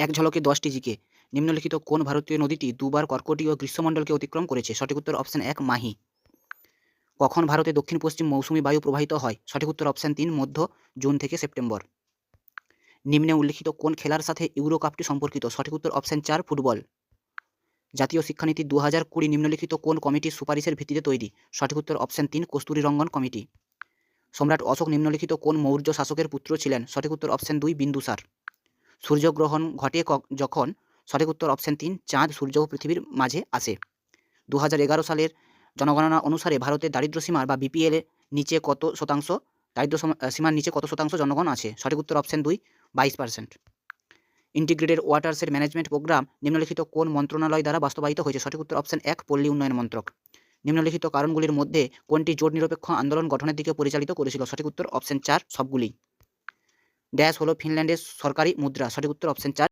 এক ঝলকে 10টি জিকে। নিম্নলিখিত কোন ভারতীয় নদীটি দুবার কর্কটীয় গ্রীষ্মমণ্ডলকে অতিক্রম করেছে? সঠিক উত্তর অপশন 1 মাহি। কখন ভারতে দক্ষিণ পশ্চিম মৌসুমী বায়ু প্রবাহিত হয়? সঠিক উত্তর অপশন 3 মধ্য জুন থেকে সেপ্টেম্বর। নিম্নে উল্লিখিত কোন খেলার সাথে ইউরো কাপটি সম্পর্কিত? সঠিক উত্তর অপশন 4 ফুটবল। জাতীয় শিক্ষানীতি 2020 নিম্নলিখিত কোন কমিটির সুপারিশের ভিত্তিতে তৈরি? সঠিক উত্তর অপশন 3 কস্তুরী রঙ্গন কমিটি। সম্রাট অশোক নিম্নলিখিত কোন মৌর্য শাসকের পুত্র ছিলেন? সঠিক উত্তর অপশন 2 বিন্দুসার। সূর্যগ্রহণ ঘটে যখন? সঠিক উত্তর অপশন 3 চাঁদ সূর্য ও পৃথিবীর মাঝে আসে। 2011 সালের জনগণনা অনুসারে ভারতের দারিদ্র্য সীমার বা বিপিএল এর নিচে কত শতাংশ সীমার নিচে কত শতাংশ জনগণ আছে? সঠিক উত্তর option 2 22%। Integrated watershed management programme নিম্নলিখিত কোন মন্ত্রণালয় দ্বারা বাস্তবায়িত হয়েছে? সঠিক উত্তর অপশন 1 পল্লী উন্নয়ন মন্ত্রক। নিম্নলিখিত কারণগুলির মধ্যে কোনটি জোট নিরপেক্ষ আন্দোলন গঠনের দিকে পরিচালিত করেছিল? সঠিক উত্তর অপশন 4 সবগুলি। ড্যাশ হলো ফিনল্যান্ডের সরকারি মুদ্রা? সঠিক উত্তর অপশন 4